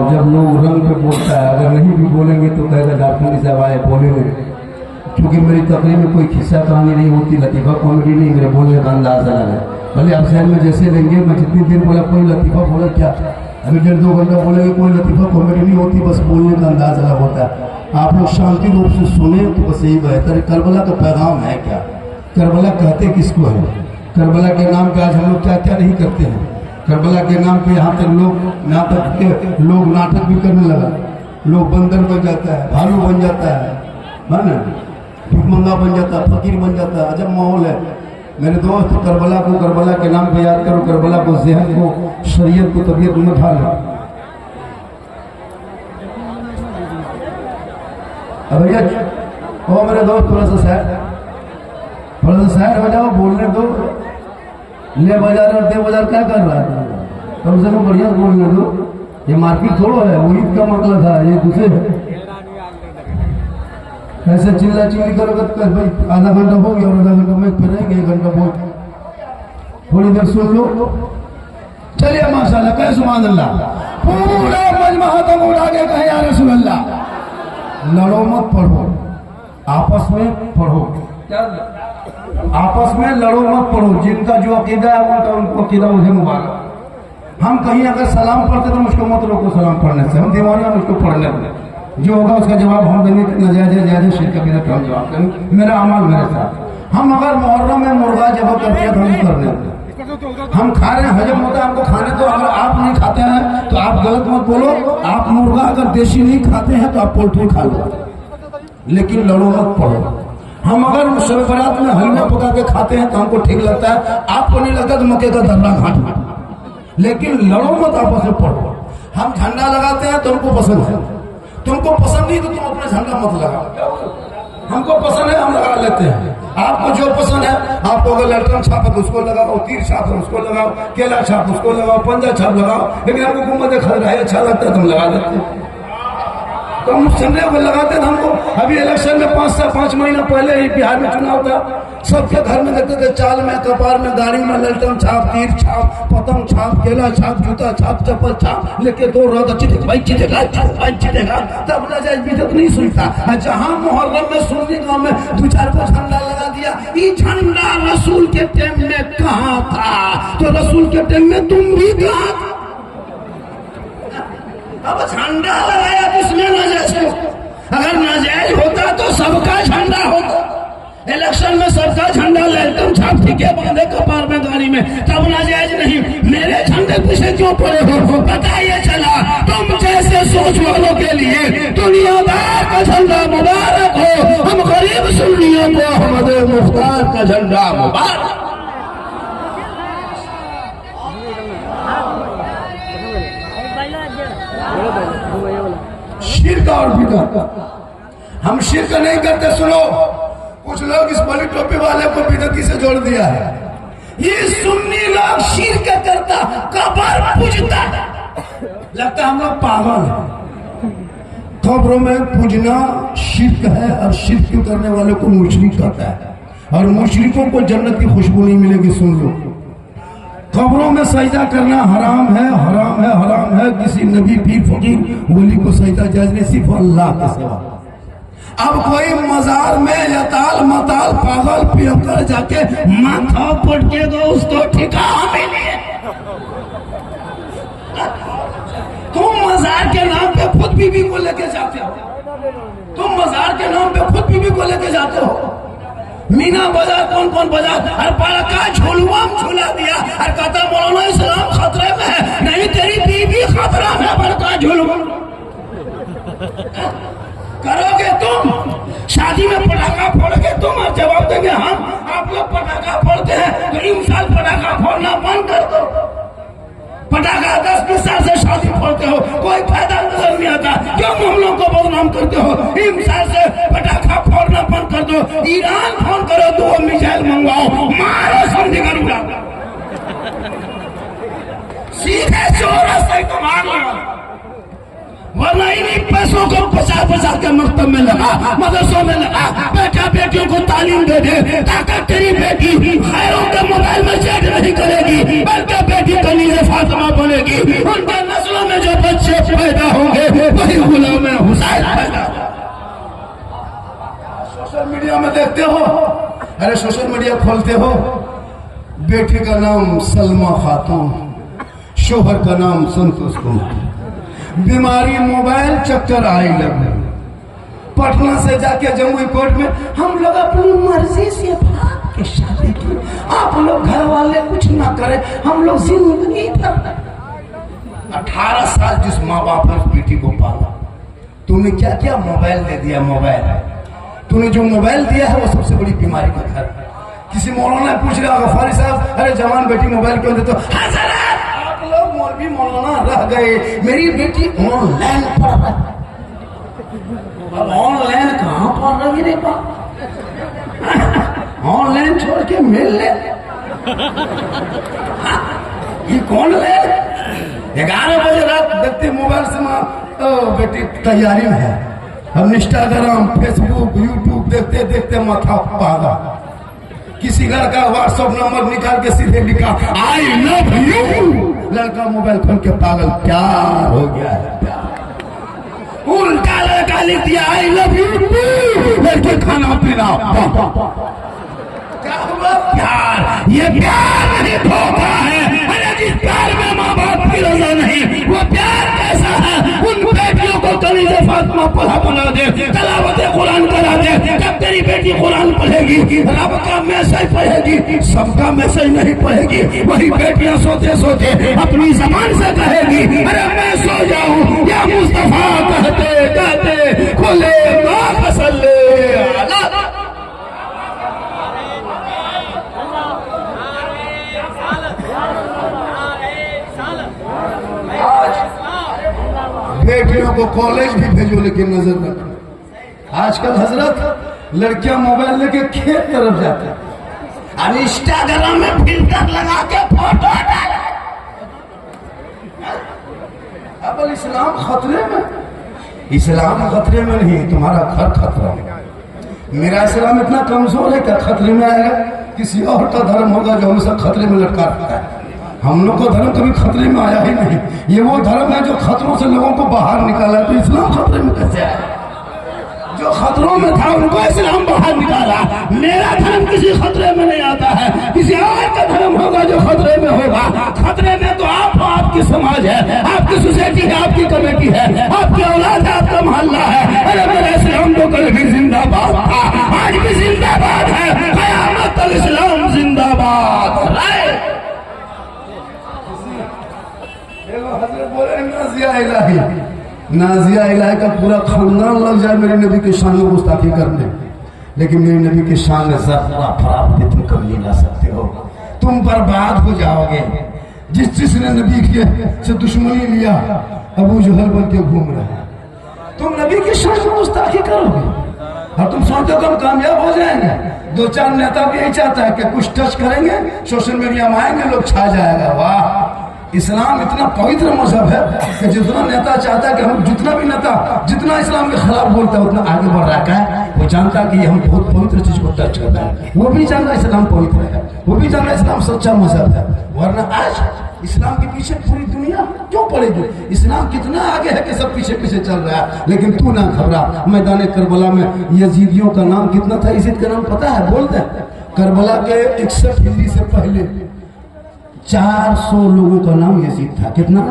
जब लोग रंग पे बोलता है, अगर नहीं भी बोलेंगे तो कहेगा डॉक्टर साहब आए बोले नहीं, क्योंकि मेरी तकरीर में कोई खिस्सा कहानी नहीं होती, लतीफ़ा कॉमेडी नहीं, मेरे बोलने का अंदाज अलग है। भले आप शहर में जैसे लेंगे, मैं जितनी देर बोला कोई लतीफ़ा बोला क्या, अभी 1.5-2 घंटा बोलेंगे कोई लतीफ़ा कॉमेडी नहीं होती, बस बोलने का अंदाज अलग होता है। आप लोग शांति रूप से सुने तो बस यही बेहतर है। करबला का पैगाम है क्या, करबला कहते किसको है, करबला के नाम पे आज हम लोग क्या क्या नहीं करते हैं। करबला के नाम पे यहाँ तक लोग नाटक भी करने लगा, लोग बंदर बन जाता है, भालू बन जाता है ना, भिखमंगा बन जाता है, फकीर बन जाता है, अजब माहौल है। मेरे दोस्त करबला को करबला के नाम पे याद करो, करबला को, ज़हन को, शरीयत को, तबीयत में उठा लो। अब भैया ओ मेरे दोस्त थोड़ा सा साइड हो जाओ, बोलने दो। ले बाजार और दे बाजार क्या कर रहा है, कम से कम बढ़िया बोलने दो। ये मार्केट थोड़ा है, वो ईद का मतलब था, ये दूसरे है। ऐसे चिल्ला चिल्ली करोगे तो भाई आधा घंटा हो गया और आधा घंटा में फिर रहेंगे, 1 घंटा बोल, थोड़ी देर सुन लो। चलिए माशाल्लाह, कहे सुभान अल्लाह, पूरा मजमा तुम उठा के कहे या रसूल अल्लाह। लड़ो मत, पढ़ो, आपस में पढ़ो, आपस में लड़ो मत, पढ़ो। जिनका जो अकीदा है उनको अकीदा मुझे मुबारक। हम कहीं अगर सलाम पढ़ते तो मुझको मत रोको सलाम पढ़ने से, हम दीवाना मुझको पढ़ने दें, जो होगा उसका जवाब हम देंगे। नजायज शिरक कबीरा का हम जवाब देंगे, मेरा अमल मेरे साथ। हम अगर मुहर्रम में मुर्गा जब करते हैं तो हम कर देते, हम खा रहे हैं, हजम होता है हमको खाने तो। अगर आप नहीं खाते हैं तो आप गलत मत बोलो। आप मुर्गा अगर देशी नहीं खाते हैं तो आप पोल्ट्री खा लो, लेकिन लड़ो मत, पढ़ो। हम अगर शब बरात में हलवा पका के खाते हैं तो हमको ठीक लगता है, आपको नहीं लगता तो मक्के का दर्रा घाट, लेकिन लड़ो मत, आपस में पढ़ो। हम झंडा लगाते हैं तो हमको पसंद है, तुमको पसंद नहीं तो तुम अपना झंडा मत लगाओ। हमको पसंद है हम लगा लेते हैं, आपको जो पसंद है। आपको अगर ललटन छाप है तो उसको लगाओ, तीर छाप है उसको लगाओ, केला छाप उसको लगाओ, पंजा छाप लगाओ, लेकिन हमको गुम्बद खड़े अच्छा लगता है तो हम लगा देते हैं। तो हम झंडे को लगाते थे। हमको अभी इलेक्शन में 5 से 5 महीना पहले ही बिहार में चुनाव था, सबके घर में देखते थे चाल में, कपार में, गाड़ी में ललटन छाप, तीर छाप, पतंग छाप, केला छाप, जूता छाप, चप्पल छाप लेके दौड़ रहा था। चिटेगा तब नाजायज बिदअत नहीं सुनता। जहां मुहर्रम में सुन्नी गांव में 2-4 को झंडा लगा दिया, ये झंडा रसूल के टाइम में कहाँ था, तो रसूल के टाइम में तुम भी कहाँ था। अब झंडा लगाया किसने नाजायज को, अगर नाजायज होता तो सबका झंडा होता। इलेक्शन में सबका झंडा ललटन छाप ठीके बांधे कपार में, गाड़ी में, तब नाजायज नहीं। मेरे झंडे पीछे क्यों पड़े हो, पता ये चला तुम जैसे सोच वालों के लिए दुनियादार का झंडा मुबारक हो, हम गरीब सुन्नियों को अहमद मुख्तार का झंडा मुबारक। शिर्क और बिदअत, हम शिर्क नहीं करते। सुनो, कुछ लोग इस बड़ी टोपी वाले को बिदअती से जोड़ दिया है। ये सुन्नी लोग शिर्क करता, कब्र पूजता, लगता हम लोग पागल हैं। कब्रों में पूजना शिर्क है, और शिर्क करने वाले को मुशरिक कहता है, और मुशरिकों को जन्नत की खुशबू नहीं मिलेगी। सुन लो, कब्रों में सजदा करना हराम है, हराम है, हराम है। किसी नबी, पीर, फकीर, वली को सजदा जायज नहीं, सिर्फ अल्लाह के सिवा। अब कोई मजार में यताल मताल पागल पियकर जाके माथा पटकेगा, उसको ठिकाना मिले। तुम मजार के नाम पे खुद बीबी को लेके जाते हो, तुम मजार के नाम पे खुद बीबी को लेके जाते हो। मीना बाजार कौन कौन बाजार, हर पारा का झोलुआ झूला दिया, हर कहता मौलाना इस्लाम खतरे में है। नहीं, तेरी बीबी खतरा में, बड़का झोलुआ करोगे तुम। शादी में पटाखा फोड़ोगे तुम, और जवाब देंगे हम। आप लोग पटाखा फोड़ते हैं तो इन साल पटाखा फोड़ना बंद कर दो। पटाखा 10-20 साल से शादी फोड़ते हो, कोई फायदा नजर नहीं आता, क्यों हम लोग को बदनाम करते हो। इन साल से पटाखा फोड़ना बंद कर दो। ईरान फोन करो, 2 मिसाइल मंगवाओ, मारो समझी करूंगा। सीधे चौरास्ते को मारो, वरना इन्हीं पैसों को बचा के मकतब में लगा, मदरसों में लगा। बेटा बेटियों को तालीम दे दे, ताकि तेरी बेटी खैरों के मोबाइल में चैट नहीं करेगी, बल्कि बेटी कनीज़े फातिमा बनेगी। उनके नस्लों में जो बच्चे पैदा होंगे देखते हो, अरे सोशल मीडिया खोलते हो, बेटे का नाम सलमा खातून, शोहर का नाम संतोष कुमार, बीमारी मोबाइल, चक्कर आई लग, पटना से जाके जमुई कोर्ट में हम लोग अपनी मर्जी से भाग के शादी की, आप लोग घर वाले कुछ ना करें, हम लोग जिंदगी भर 18 साल जिस माँ बाप ने बेटी को पाला, तूने क्या क्या मोबाइल दे दिया। मोबाइल तूने जो मोबाइल दिया है वो सबसे बड़ी बीमारी का घर। किसी मौलाना पूछ रहा गफारी साहब, अरे जवान बेटी मोबाइल क्यों देते हो? आप लोग मौलवी मौलाना रह गए, मेरी बेटी ऑनलाइन पढ़ रहा है। अब ऑनलाइन कहाँ पढ़ रही रे बाप? ऑनलाइन छोड़ के मिल ले, ये कौन ले? 11 बजे रात देखते मोबाइल से माँ बेटी तैयारी में है, हम इंस्टाग्राम, फेसबुक, यूट्यूब देखते देखते माथा पागा। किसी लड़का व्हाट्सएप नंबर निकाल के सीधे लिखा आई लव यू, लड़का मोबाइल खोल के पागल, प्यार हो गया है, प्यार। उल्टा लड़का लिख दिया आई लव यू, लड़के खाना पीना, क्या हुआ? प्यार। ये प्यार नहीं धोखा है। अरे जिस प्यार में माँ बाप की रजा नहीं, वो प्यार कैसा है? उन बेटियों को कलीजे फातिमा पढ़ा बना दे, तलावत कुरान करा दे। जब तेरी बेटी कुरान पढ़ेगी, रब का मैसेज पढ़ेगी, सबका मैसेज नहीं पढ़ेगी। वही बेटियां सोते सोते अपनी जबान से कहेगी, अरे मैं सो जाऊं या मुस्तफा कहते कहते खुले मासल्ले अला। बेटियों को कॉलेज भी भेजो, लेकिन नजर रखो। आजकल हजरत लड़कियां मोबाइल लेके खेत तरफ जाते हैं, अब इंस्टाग्राम में फिल्टर लगा के फोटो डाले। अब इस्लाम खतरे में? इस्लाम खतरे में नहीं, तुम्हारा घर खतरा में। मेरा इस्लाम इतना कमजोर है क्या खतरे में आएगा? किसी और का धर्म होगा जो हमेशा खतरे में लटका रखता है। हम लोग का धर्म कभी खतरे में आया ही नहीं। ये वो धर्म है जो खतरों से लोगों को बाहर निकाला, तो इस्लाम खतरे में कैसे आया? जो खतरों में था उनको इस्लाम बाहर निकाला। मेरा धर्म किसी खतरे में नहीं आता है, किसी और का धर्म होगा जो खतरे में होगा। खतरे में तो आप हो, आपकी समाज है, आपकी सोसाइटी है, आपकी कमेटी है, आपकी औलाद है, आपका मोहल्ला है। अरे मेरा इस्लाम तो कल भी जिंदाबाद था, आज भी जिंदाबाद है, क़यामत तक इस्लाम जिंदाबाद। बोले नाजिया इलाही, नाजिया इलाही का पूरा खानदान लग जाए मेरे नबी के शान में गुस्ताखी करने, लेकिन मेरे नबी के शान में जर्रा फराब तुम कभी ला सकते हो, तुम बर्बाद हो जाओगे। जिसने नबी के से दुश्मनी लिया, अबू जहल बन के घूम रहे हैं, तुम नबी के शान में गुस्ताखी करोगे और तुम सोचते हो हम कामयाब हो जाएंगे। 2-4 नेता भी यही चाहता है कि कुछ टच करेंगे, सोशल मीडिया में आएंगे, लोग छा जाएगा। वाह, इस्लाम इतना पवित्र मजहब है कि जितना नेता चाहता है कि हम जितना भी नेता जितना इस्लाम के खिलाफ बोलता है उतना आगे बढ़ रहा है। वो जानता है कि हम बहुत पवित्र चीज को टच करता है, वो भी जानता है इस्लाम पवित्र है, वो भी जानता है इस्लाम सच्चा मजहब है। वरना आज इस्लाम के पीछे पूरी दुनिया क्यों पड़ेगी? इस्लाम कितना आगे है कि सब पीछे पीछे चल रहा है। लेकिन तू ना घबरा। मैदान करबला में यजीदियों का नाम कितना था? यजीद का नाम पता है? बोलते हैं करबला के 61 हिजरी से पहले 400 लोगों का नाम यजीद था। कितना?